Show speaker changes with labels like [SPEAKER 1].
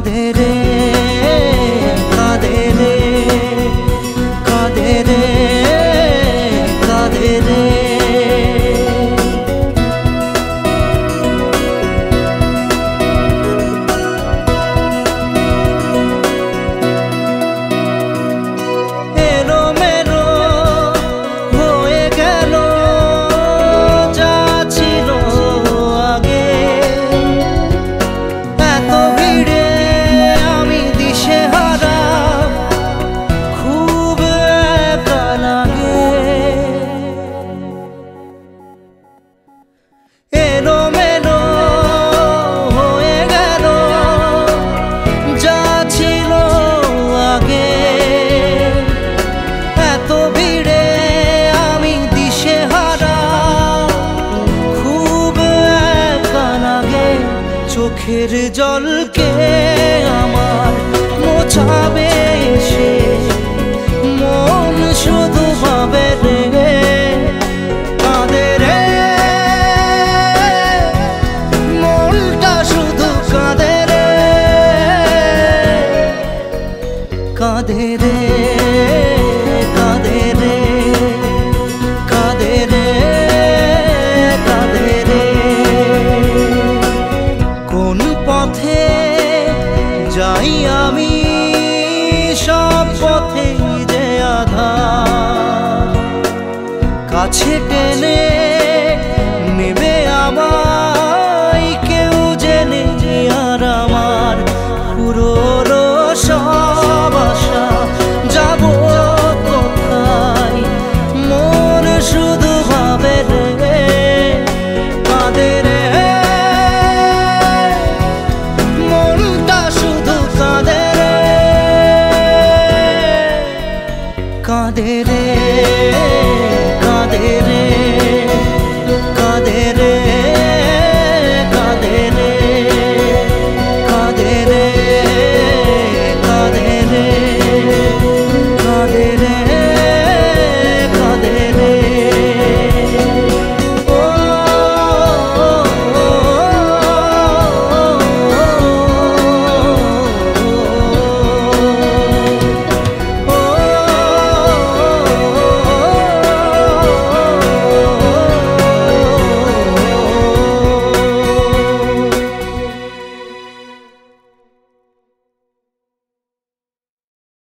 [SPEAKER 1] কাঁদে রে কাঁদে রে কাঁদে রে কাঁদে রে চোখের জলকে আমার মোছাবে সে মন শুধু ভাবে রে কাঁদে রে মনটা শুধু কাঁদে রে কাঁদে রে কাঁদে রে কাঁদে রে কাঁদে রে কোন পথে যাই আমি সব পথে যে আধার কাছে